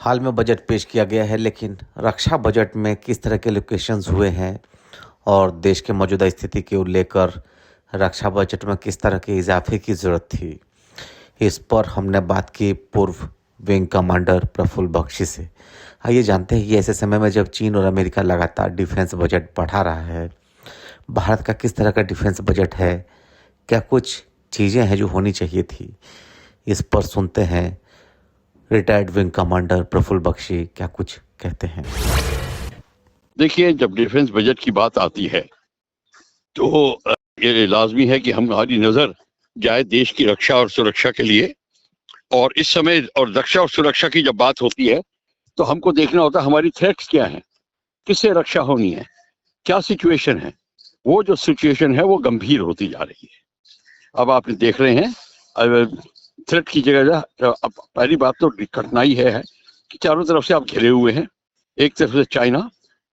हाल में बजट पेश किया गया है, लेकिन रक्षा बजट में किस तरह के एलोकेशंस हुए हैं और देश के मौजूदा स्थिति को लेकर रक्षा बजट में किस तरह के इजाफे की ज़रूरत थी, इस पर हमने बात की पूर्व विंग कमांडर प्रफुल्ल बख्शी से। आइए जानते हैं कि ऐसे समय में जब चीन और अमेरिका लगातार डिफेंस बजट बढ़ा रहा है, भारत का किस तरह का डिफेंस बजट है, क्या कुछ चीज़ें हैं जो होनी चाहिए थी। इस पर सुनते हैं retired wing commander Praful Bakshi क्या कुछ कहते हैं। देखिए, जब डिफेंस बजट की बात आती है तो ये लाजमी है कि हमारी नजर जाए देश की रक्षा और सुरक्षा के लिए। और इस समय और रक्षा और सुरक्षा की जब बात होती है तो हमको देखना होता है हमारी थ्रेट्स क्या हैं, किससे रक्षा होनी है, क्या सिचुएशन है। वो जो सिचुएशन है वो गंभीर होती जा रही है। अब आप देख रहे हैं थ्रेट की जगह अब पहली बात तो कठिनाई है कि चारों तरफ से आप घिरे हुए हैं। एक तरफ से चाइना,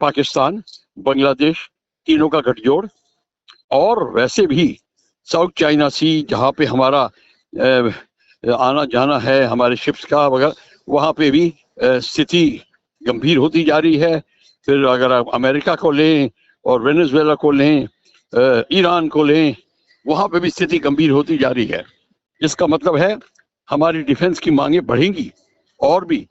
पाकिस्तान, बांग्लादेश, तीनों का गठजोड़, और वैसे भी साउथ चाइना सी जहाँ पे हमारा आना जाना है हमारे शिप्स का वगैरह, वहाँ पे भी स्थिति गंभीर होती जा रही है। फिर अगर आप अमेरिका को लें और वेनेजुएला को लें, ईरान को लें, वहाँ पे भी स्थिति गंभीर होती जा रही है। इसका मतलब है हमारी डिफेंस की मांगे बढ़ेंगी। और भी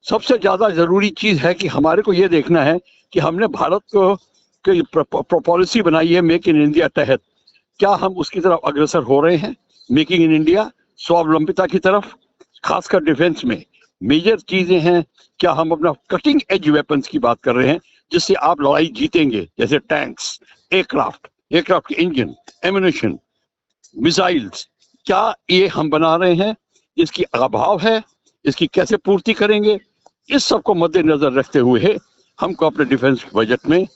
सबसे ज्यादा जरूरी चीज है कि हमारे को ये देखना है कि हमने भारत को पॉलिसी बनाई है मेक इन इंडिया तहत, क्या हम उसकी तरफ अग्रसर हो रहे हैं। मेकिंग इन इंडिया, स्वावलंबिता की तरफ, खासकर डिफेंस में मेजर चीजें हैं। क्या हम अपना कटिंग एज वेपन्स की बात कर रहे हैं जिससे आप लड़ाई जीतेंगे, जैसे टैंक्स, एयरक्राफ्ट के इंजन, एम्यूनिशन, मिसाइल्स, क्या ये हम बना रहे हैं। इसकी अभाव है, इसकी कैसे पूर्ति करेंगे, इस सब को मद्देनजर रखते हुए हमको अपने डिफेंस बजट में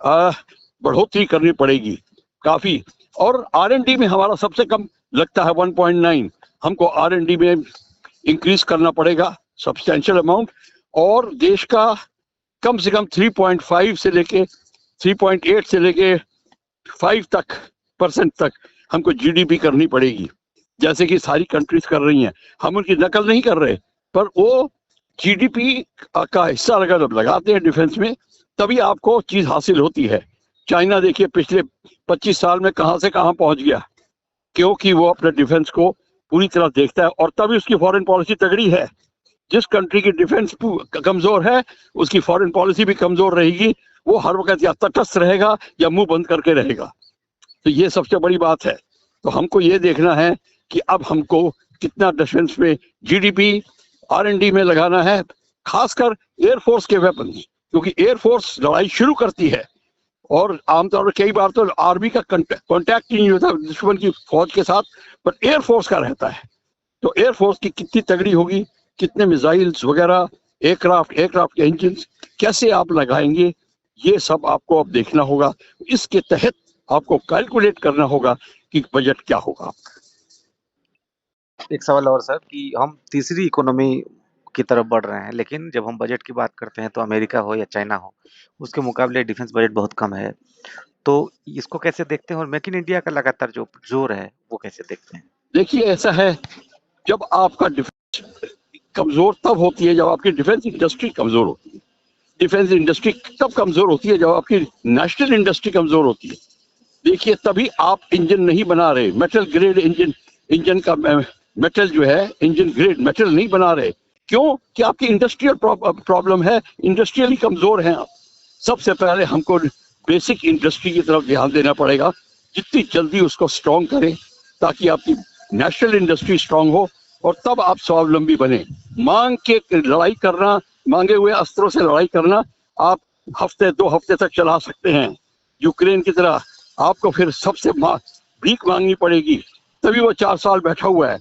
बढ़ोतरी करनी पड़ेगी काफी। और R&D में हमारा सबसे कम लगता है 1.9, हमको R&D में इंक्रीज करना पड़ेगा सब्सटेंशियल अमाउंट। और देश का कम से कम 3.5 से लेके 3.8 से लेके 5% तक हमको GDP करनी पड़ेगी, जैसे कि सारी कंट्रीज कर रही हैं। हम उनकी नकल नहीं कर रहे, पर वो GDP का हिस्सा अगर लगाते हैं डिफेंस में तभी आपको चीज हासिल होती है। चाइना देखिए पिछले 25 साल में कहां से कहां पहुंच गया, क्योंकि वो अपने डिफेंस को पूरी तरह देखता है और तभी उसकी फॉरेन पॉलिसी तगड़ी है। जिस कंट्री की डिफेंस कमजोर है उसकी फॉरेन पॉलिसी भी कमजोर रहेगी। वो हर वक्त या तटस्थ रहेगा या मुंह बंद करके रहेगा। तो ये सबसे बड़ी बात है। तो हमको ये देखना है कि अब हमको कितना डिफेंस में GDP R&D में लगाना है, खासकर एयरफोर्स के वेपन्स, क्योंकि एयरफोर्स लड़ाई शुरू करती है और आमतौर पर कई बार तो आर्मी का कांटेक्ट ही नहीं होता दुश्मन की फौज के साथ, पर एयरफोर्स का रहता है। तो एयरफोर्स की कितनी तगड़ी होगी, कितने मिसाइल्स वगैरह, एयरक्राफ्ट के इंजन कैसे आप लगाएंगे, ये सब आपको अब देखना होगा। इसके तहत आपको कैलकुलेट करना होगा कि बजट क्या होगा। एक सवाल और सर कि हम तीसरी इकोनॉमी की तरफ बढ़ रहे हैं, लेकिन जब हम बजट की बात करते हैं तो अमेरिका हो या चाइना हो, उसके मुकाबले डिफेंस बजट बहुत कम है। तो इसको कैसे देखते हैं और मेक इन इंडिया का लगातार जो जोर है वो कैसे देखते हैं? देखिए, ऐसा है, जब आपका डिफेंस कमजोर तब होती है जब आपकी डिफेंस इंडस्ट्री कमजोर होती है। डिफेंस इंडस्ट्री तब कमजोर होती है जब आपकी नेशनल इंडस्ट्री कमजोर होती है। देखिए, तभी आप इंजन नहीं बना रहे, मेटल ग्रेड इंजन का मेटल जो है, इंजन ग्रेड मेटल नहीं बना रहे। क्यों? कि आपकी इंडस्ट्रियल प्रॉब्लम है, इंडस्ट्रियली कमजोर हैं आप। सबसे पहले हमको बेसिक इंडस्ट्री की तरफ ध्यान देना पड़ेगा, जितनी जल्दी उसको स्ट्रॉन्ग करें ताकि आपकी नेशनल इंडस्ट्री स्ट्रॉन्ग हो और तब आप स्वावलंबी बने। मांग के लड़ाई करना, मांगे हुए अस्त्रों से लड़ाई करना आप हफ्ते 2 हफ्ते तक चला सकते हैं, यूक्रेन की तरह। आपको फिर सबसे भीख मांगनी पड़ेगी, तभी वो 4 साल बैठा हुआ है।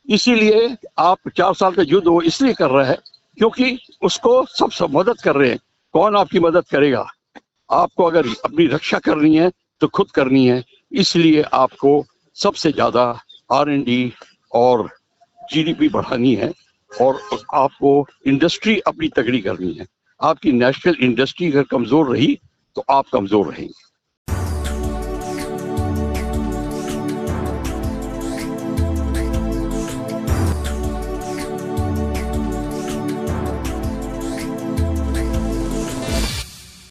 इसीलिए आप 4 साल का युद्ध वो इसलिए कर रहा है क्योंकि उसको सब मदद कर रहे हैं। कौन आपकी मदद करेगा? आपको अगर अपनी रक्षा करनी है तो खुद करनी है। इसलिए आपको सबसे ज्यादा R&D और GDP बढ़ानी है और आपको इंडस्ट्री अपनी तगड़ी करनी है। आपकी नेशनल इंडस्ट्री अगर कमजोर रही तो आप कमजोर रहेंगे।